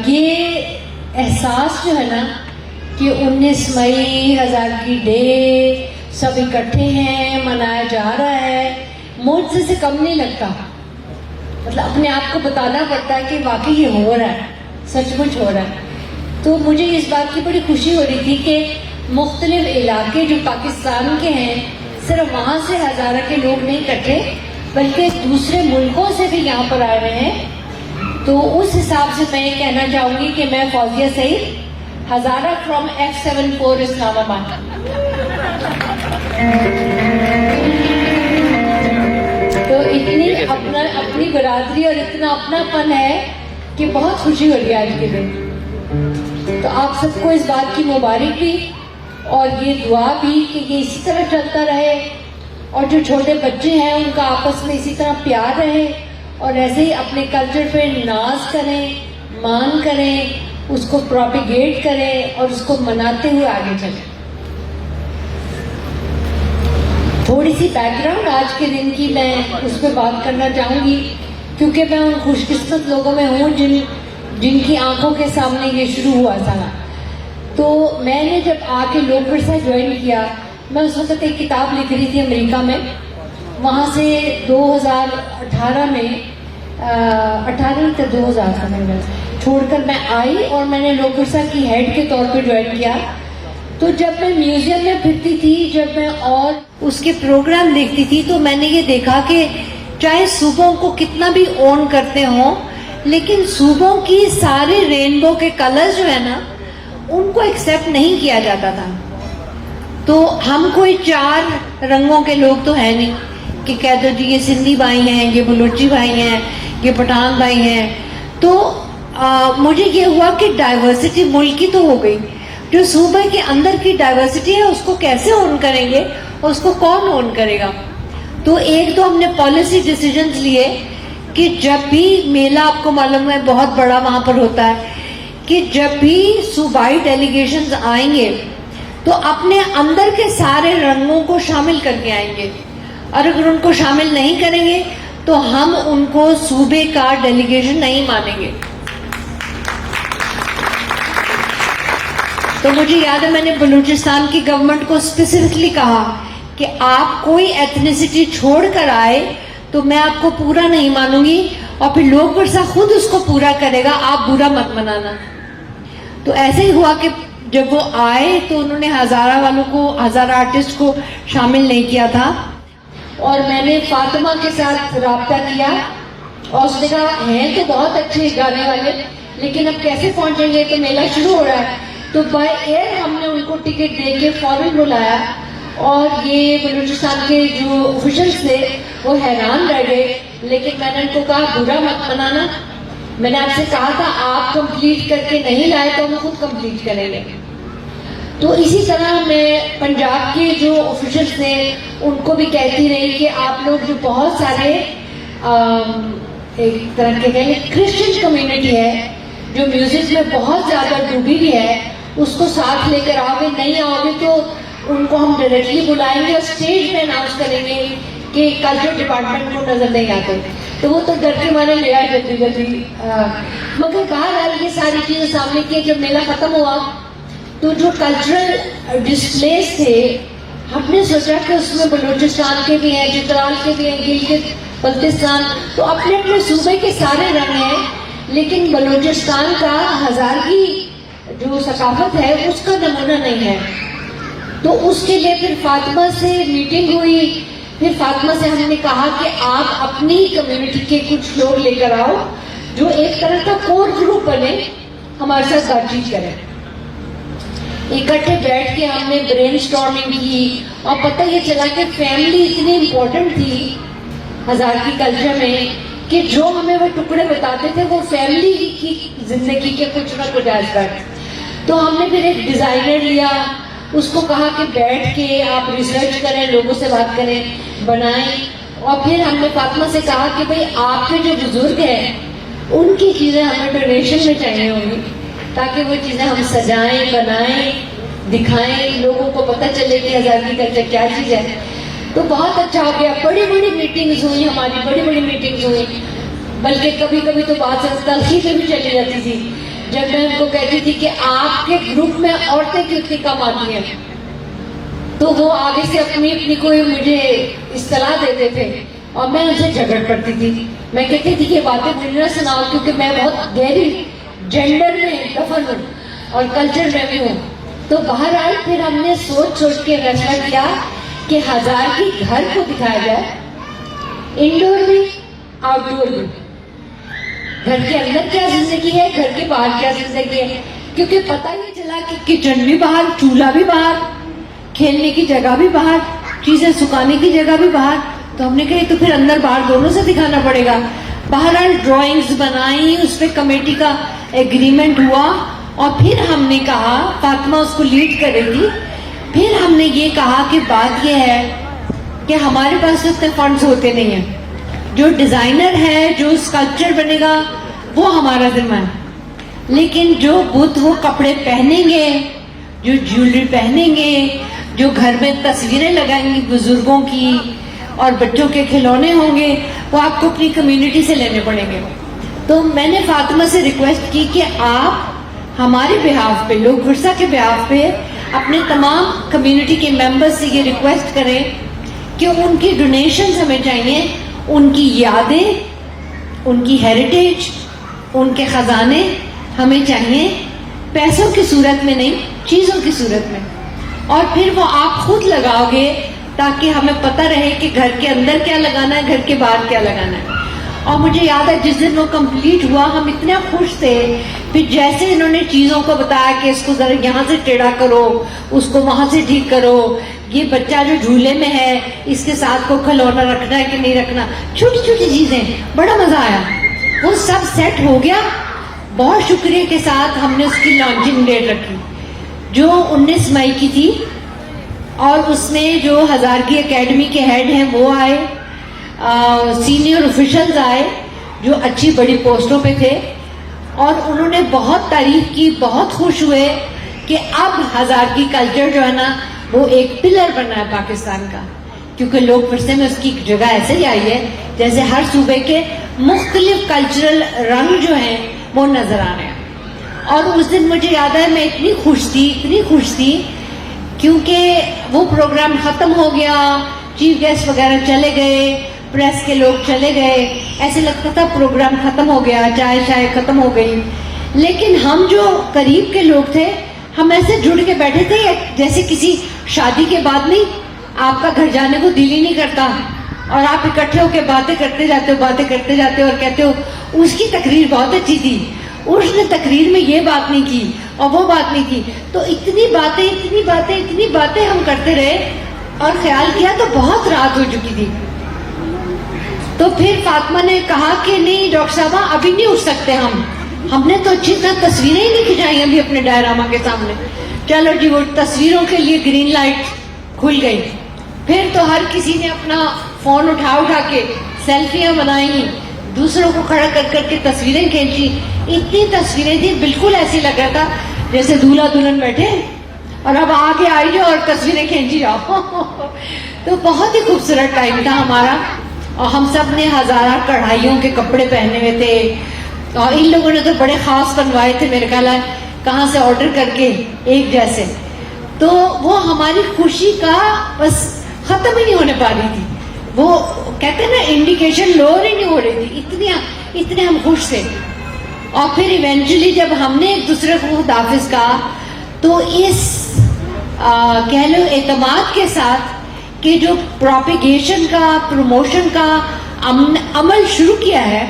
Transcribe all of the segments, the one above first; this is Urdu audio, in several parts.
یہ احساس جو ہے نا کہ 19 مئی ہزارگی ڈے سب اکٹھے ہیں، منایا جا رہا ہے، مجھ سے کم نہیں لگتا. مطلب اپنے آپ کو بتانا پڑتا ہے کہ واقعی یہ ہو رہا ہے، سچ مچ ہو رہا ہے. تو مجھے اس بات کی بڑی خوشی ہو رہی تھی کہ مختلف علاقے جو پاکستان کے ہیں، صرف وہاں سے ہزارہ کے لوگ نہیں اکٹھے بلکہ دوسرے ملکوں سے بھی یہاں پر آئے ہوئے ہیں. تو اس حساب سے میں یہ کہنا چاہوں گی کہ میں فوزیہ سعید، ہزارہ فرام F74 اسلام آباد. تو اتنی اپنی برادری اور اتنا اپنا پن ہے کہ بہت خوشی ہو رہی ہے آج کے دن. تو آپ سب کو اس بات کی مبارک بھی اور یہ دعا بھی کہ یہ اسی طرح چلتا رہے اور جو چھوٹے بچے ہیں ان کا آپس میں اسی طرح پیار رہے اور ایسے ہی اپنے کلچر پہ ناز کریں، مان کریں، اس کو پروپیگیٹ کریں اور اس کو مناتے ہوئے آگے چلیں. تھوڑی سی بیک گراؤنڈ آج کے دن کی میں اس پہ بات کرنا چاہوں گی کیونکہ میں ان خوش قسمت لوگوں میں ہوں جن کی آنکھوں کے سامنے یہ شروع ہوا تھا. تو میں نے جب آ کے لوک ورثہ جوائن کیا، میں اس وقت ایک کتاب لکھ رہی تھی امریکہ میں. وہاں سے 2018 میں 2000 میں چھوڑ کر میں آئی اور میں نے لوک ورثہ کی ہیڈ کے طور پہ جوائن کیا. تو جب میں میوزیم میں پھرتی تھی، جب میں اور اس کے پروگرام دیکھتی تھی، تو میں نے یہ دیکھا کہ چاہے صوبوں کو کتنا بھی اون کرتے ہوں لیکن صوبوں کی سارے رینبو کے کلرز جو ہے نا ان کو ایکسیپٹ نہیں کیا جاتا تھا. تو ہم کوئی 4 رنگوں کے لوگ تو ہیں نہیں کہ کہہ دو جی یہ سندھی بھائی ہیں، یہ بلوچی بھائی ہیں، یہ پٹھان بھائی ہیں. تو مجھے یہ ہوا کہ ڈائیورسٹی ملک کی تو ہو گئی، جو صوبے کے اندر کی ڈائیورسٹی ہے اس کو کیسے اون کریں گے اور اس کو کون اون کرے گا. تو ایک تو ہم نے پالیسی ڈیسیجنز لیے کہ جب بھی میلہ، آپ کو معلوم ہے بہت بڑا وہاں پر ہوتا ہے، کہ جب بھی صوبائی ڈیلیگیشنز آئیں گے تو اپنے اندر کے سارے رنگوں کو شامل کر کے آئیں گے، اور اگر ان کو شامل نہیں کریں گے تو ہم ان کو صوبے کا ڈیلیگیشن نہیں مانیں گے. تو مجھے یاد ہے میں نے بلوچستان کی گورنمنٹ کو اسپیسیفکلی کہا کہ آپ کوئی ایتھنیسٹی چھوڑ کر آئے تو میں آپ کو پورا نہیں مانوں گی، اور پھر لوک ورثہ خود اس کو پورا کرے گا، آپ برا مت منانا. تو ایسے ہی ہوا کہ جب وہ آئے تو انہوں نے ہزارہ والوں کو، ہزارہ آرٹسٹ کو شامل نہیں کیا تھا. اور میں نے فاطمہ کے ساتھ رابطہ کیا اور اس نے کہا ہیں تو بہت اچھے گانے والے لیکن اب کیسے پہنچیں گے، تو میلہ شروع ہو رہا ہے. تو بائی ایئر ہم نے ان کو ٹکٹ دے کے فوراً بلایا اور یہ بلوچستان کے جو آفیشلز تھے وہ حیران رہ گئے. لیکن میں نے ان کو کہا برا مت منانا، میں نے آپ سے کہا تھا آپ کمپلیٹ کر کے نہیں لائے تو ہم خود کمپلیٹ کریں گے. تو اسی طرح میں پنجاب کے جو آفیشلز تھے ان کو بھی کہتی رہی کہ آپ لوگ جو بہت سارے ایک طرح کے کہیں کرسچن کمیونٹی ہے جو میوزک میں بہت زیادہ ڈوبی بھی ہے، اس کو ساتھ لے کر آؤ گے، نہیں آؤ گے تو ان کو ہم ڈائریکٹلی بلائیں گے اور اسٹیج پہ اناؤنس کریں گے کہ کلچر ڈپارٹمنٹ کو نظر نہیں آتے. تو وہ تو ڈر کے مارے لے آئے جلدی جلدی. مگر بہرحال یہ ساری چیزیں سامنے کی. جب میلہ ختم ہوا تو جو کلچرل ڈسپلیز تھے ہم نے سوچا کہ اس میں بلوچستان کے بھی ہیں، چترال کے بھی ہیں، گلگت بلتستان، تو اپنے اپنے صوبے کے سارے رنگ ہیں، لیکن بلوچستان کا ہزارگی جو ثقافت ہے اس کا نمونہ نہیں ہے. تو اس کے لیے پھر فاطمہ سے میٹنگ ہوئی. پھر فاطمہ سے ہم نے کہا کہ آپ اپنی کمیونٹی کے کچھ لوگ لے کر آؤ جو ایک طرح کا کور گروپ بنے، ہمارے ساتھ بات چیت کریں. اکٹھے بیٹھ کے ہم نے برین اسٹارمنگ کی اور پتہ یہ چلا کہ فیملی اتنی امپورٹنٹ تھی ہزارگی کلچر میں کہ جو ہمیں وہ ٹکڑے بتاتے تھے وہ فیملی کی زندگی کے کچھ نہ کچھ ایسپیکٹ. تو ہم نے پھر ایک ڈیزائنر لیا، اس کو کہا کہ بیٹھ کے آپ ریسرچ کریں، لوگوں سے بات کریں، بنائیں. اور پھر ہم نے فاطمہ سے کہا کہ بھئی آپ کے جو بزرگ ہیں ان کی چیزیں ہمیں ڈونیشن میں چاہیے ہوں گی تاکہ وہ چیزیں ہم سجائیں، بنائیں، دکھائیں، لوگوں کو پتہ چلے کہ ہزارگی کلچر کیا چیز ہے. تو بہت اچھا ہو گیا. بڑی بڑی میٹنگز ہوئی ہماری، بڑی بڑی میٹنگز ہوئی، بلکہ کبھی کبھی تو بات تلخی پہ بھی چلی جاتی تھی جب میں ان کو کہتی تھی کہ آپ کے گروپ میں عورتیں کیوں اتنی کم آتی ہیں، تو وہ آگے سے اپنی اپنی کوئی مجھے اصطلاح دیتے تھے اور میں ان سے جھگڑ پڑتی تھی. میں کہتی تھی کہ یہ باتیں مجھے نہ سناؤ کیونکہ میں بہت گہری جینڈر میں دفن ہوں اور کلچر میں بھی ہوں. تو بہرحال پھر ہم نے سوچ کے فیصلہ کیا کہ ہزار کی گھر کو دکھایا جائے، انڈور بھی آؤٹ ڈور بھی. گھر کے اندر کیا زندگی ہے، گھر کے باہر کیا زندگی ہے، کیونکہ پتہ ہی چلا کہ کچن بھی باہر، چولہا بھی باہر، کھیلنے کی جگہ بھی باہر، چیزیں سکھانے کی جگہ بھی باہر. تو ہم نے کہا تو پھر اندر باہر دونوں سے دکھانا پڑے گا. بہرحال ڈرائنگز بنائی، اس پہ کمیٹی کا ایگریمنٹ ہوا اور پھر ہم نے کہا، فاطمہ اس کو لیڈ کر رہی تھی، پھر ہم نے یہ کہا کہ بات یہ ہے کہ ہمارے پاس اتنے فنڈز ہوتے نہیں ہیں. جو ڈیزائنر ہے، جو اسکلپچر بنے گا وہ ہمارا ذمہ ہے، لیکن جو بت وہ کپڑے پہنیں گے، جو جیولری پہنیں گے، جو گھر میں تصویریں لگائیں گے بزرگوں کی اور بچوں کے کھلونے ہوں گے، وہ آپ کو اپنی کمیونٹی سے لینے پڑیں گے. تو میں نے فاطمہ سے ریکویسٹ کی کہ آپ ہمارے بہاف پہ، لوگ ورثہ کے بہاف پہ اپنے تمام کمیونٹی کے ممبر سے یہ ریکویسٹ کریں کہ ان کی ڈونیشنز ہمیں چاہیے، ان کی یادیں، ان کی ہیریٹیج، ان کے خزانے ہمیں چاہیے، پیسوں کی صورت میں نہیں، چیزوں کی صورت میں. اور پھر وہ آپ خود لگاؤ گے تاکہ ہمیں پتہ رہے کہ گھر کے اندر کیا لگانا ہے، گھر کے باہر کیا لگانا ہے. اور مجھے یاد ہے جس دن وہ کمپلیٹ ہوا ہم اتنے خوش تھے. پھر جیسے انہوں نے چیزوں کو بتایا کہ اس کو ذرا یہاں سے ٹیڑھا کرو، اس کو وہاں سے ٹھیک کرو، یہ بچہ جو جھولے میں ہے اس کے ساتھ کو کھلونا رکھنا ہے کہ نہیں رکھنا، چھوٹی چھوٹی چیزیں، بڑا مزہ آیا. وہ سب سیٹ ہو گیا. بہت شکریہ کے ساتھ ہم نے اس کی لانچنگ ڈیٹ رکھی جو 19 مئی کی تھی، اور اس میں جو ہزارگی اکیڈمی کے ہیڈ ہیں وہ آئے، سینئر آفیشلز آئے جو اچھی بڑی پوسٹوں پہ تھے، اور انہوں نے بہت تعریف کی، بہت خوش ہوئے کہ اب ہزارگی کلچر جو ہے نا وہ ایک پلر بنا ہے پاکستان کا. کیونکہ لوگ ورثے میں اس کی جگہ ایسے ہی آئی ہے جیسے ہر صوبے کے مختلف کلچرل رنگ جو ہیں وہ نظر آ رہے ہیں. اور اس دن مجھے یاد ہے میں اتنی خوش تھی کیونکہ وہ پروگرام ختم ہو گیا، چیف گیسٹ وغیرہ چلے گئے، پریس کے لوگ چلے گئے، ایسے لگتا تھا پروگرام ختم ہو گیا، چائے ختم ہو گئی. لیکن ہم جو قریب کے لوگ تھے ہم ایسے جڑ کے بیٹھے تھے جیسے کسی شادی کے بعد نہیں، آپ کا گھر جانے کو دل ہی نہیں کرتا اور آپ اکٹھے ہو کے باتیں کرتے جاتے اور کہتے ہو اس کی تقریر بہت اچھی تھی، اس نے تقریر میں یہ بات نہیں کی اور وہ بات نہیں کی. تو اتنی باتیں ہم کرتے رہے اور خیال کیا تو بہت رات ہو چکی تھی. تو پھر فاطمہ نے کہا کہ نہیں ڈاکٹر صاحبہ ابھی نہیں اٹھ سکتے ہم نے تو اچھی طرح تصویریں ہی نہیں کھچائی ابھی اپنے ڈائراما کے سامنے. چلو جی وہ تصویروں کے لیے گرین لائٹ کھل گئی. پھر تو ہر کسی نے اپنا فون اٹھا کے سیلفیاں بنائی، دوسروں کو کھڑا کر کے تصویریں کھینچی. اتنی تصویریں تھی بالکل ایسی لگ رہا تھا جیسے دولہا دلہن بیٹھے اور اب آگے آئی جاؤ اور تصویریں کھینچی جاؤ. تو بہت ہی خوبصورت ٹائم تھا ہمارا. اور ہم سب نے ہزارہ کڑھائیوں کے کپڑے پہنے ہوئے تھے اور ان لوگوں نے تو بڑے خاص بنوائے تھے میرے خیال ہے کہاں سے آرڈر کر کے ایک جیسے. تو وہ ہماری خوشی کا بس ختم ہی نہیں ہونے پا رہی تھی. وہ کہتے ہیں نا انڈیکیشن لوور ہی نہیں ہو رہی تھی، اتنے ہم خوش تھے. اور پھر ایونچولی جب ہم نے ایک دوسرے کو خدا حافظ کہا تو اس کہہ لو اعتماد کے ساتھ کہ جو پروپیگیشن کا، پروموشن کا عمل شروع کیا ہے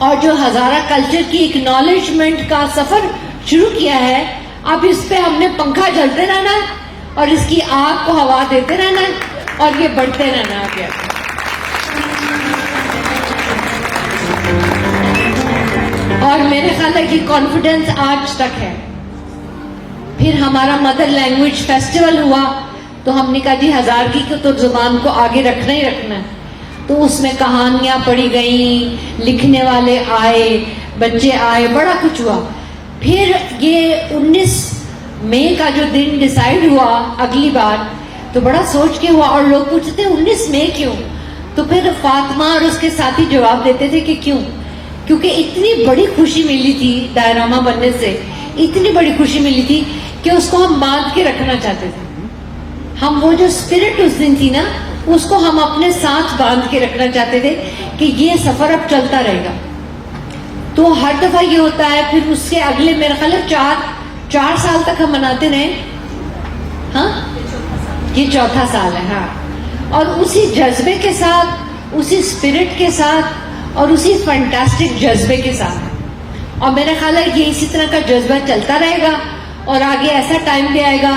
اور جو ہزارہ کلچر کی اکنالجمنٹ کا سفر شروع کیا ہے، اب اس پہ ہم نے پنکھا جلتے رہنا ہے اور اس کی آگ کو ہوا دیتے رہنا ہے اور یہ بڑھتے رہنا آگے. اور میرے خیال ہے کہ کانفیڈنس آج تک ہے. پھر ہمارا مدر لینگویج فیسٹیول ہوا تو ہم نے کہا جی ہزارگی کو تو زبان کو آگے رکھنا ہی رکھنا ہے. تو اس میں کہانیاں پڑھی گئیں، لکھنے والے آئے، بچے آئے، بڑا کچھ ہوا. پھر یہ 19 مئی کا جو دن ڈیسائیڈ ہوا اگلی بار تو بڑا سوچ کے ہوا اور لوگ پوچھتے 19 مئی کیوں؟ تو پھر فاطمہ اور اس کے ساتھی جواب دیتے تھے کہ کیوں کیونکہ اتنی بڑی خوشی ملی تھی ڈائراما بننے سے, اتنی بڑی خوشی ملی تھی کہ اس کو ہم باندھ کے رکھنا چاہتے تھے. ہم وہ جو اسپرٹ اس دن تھی نا, اس کو ہم اپنے ساتھ باندھ کے رکھنا چاہتے تھے کہ یہ سفر اب چلتا رہے گا. تو ہر دفعہ یہ ہوتا ہے. پھر اس کے اگلے میرا خیال ہے 4 سال تک ہم مناتے رہے. ہاں, یہ چوتھا سال ہے. ہاں, اور اسی جذبے کے ساتھ, اسی اسپرٹ کے ساتھ اور اسی فینٹاسٹک جذبے کے ساتھ. اور میرا خیال ہے یہ اسی طرح کا جذبہ چلتا رہے گا. اور آگے ایسا ٹائم بھی آئے گا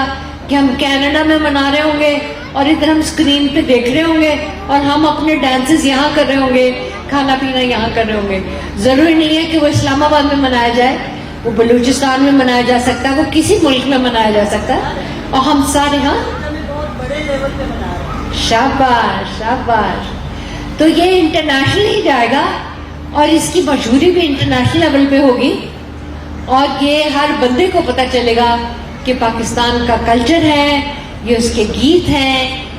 کہ ہم کینیڈا میں منا رہے ہوں گے اور ادھر ہم اسکرین پہ دیکھ رہے ہوں گے, اور ہم اپنے ڈانسز یہاں کر رہے ہوں گے, کھانا پینا یہاں کر رہے ہوں گے. ضروری نہیں ہے کہ وہ اسلام آباد میں منایا جائے, وہ بلوچستان میں منایا جا سکتا ہے, وہ کسی ملک میں منایا جا سکتا ہے. اور ہم سارے ہاں شاباش شاباش. تو یہ انٹرنیشنل ہی جائے گا اور اس کی مشہوری بھی انٹرنیشنل لیول پہ ہوگی. اور یہ ہر بندے کو پتہ چلے گا کہ پاکستان کا کلچر ہے, یہ اس کے گیت ہیں,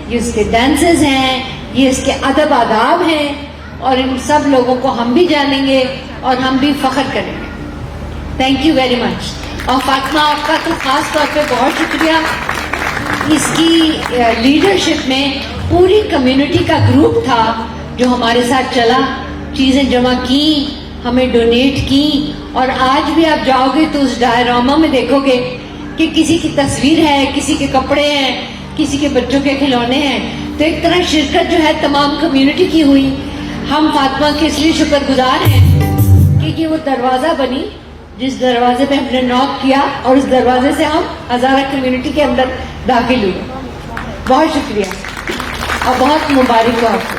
یہ اس کے ڈانسز ہیں, یہ اس کے ادب آداب ہیں. اور ان سب لوگوں کو ہم بھی جانیں گے اور ہم بھی فخر کریں گے. Thank you very much. اور فاطمہ آپ کا تو خاص طور پہ بہت شکریہ. اس کی لیڈرشپ میں پوری کمیونٹی کا گروپ تھا جو ہمارے ساتھ چلا, چیزیں جمع کی, ہمیں ڈونیٹ کی. اور آج بھی آپ جاؤ گے تو اس ڈائراما میں دیکھو گے کہ کسی کی تصویر ہے, کسی کے کپڑے ہیں, کسی کے بچوں کے کھلونے ہیں. تو ایک طرح شرکت جو ہے تمام کمیونٹی کی ہوئی. ہم فاطمہ کے اس لیے شکر گزار ہیں کہ یہ وہ دروازہ بنی جس دروازے پہ ہم نے ناک کیا اور اس دروازے سے ہم ہزارہ کمیونٹی کے اندر داخل ہوئے. بہت شکریہ اور بہت مبارک ہو آپ کو.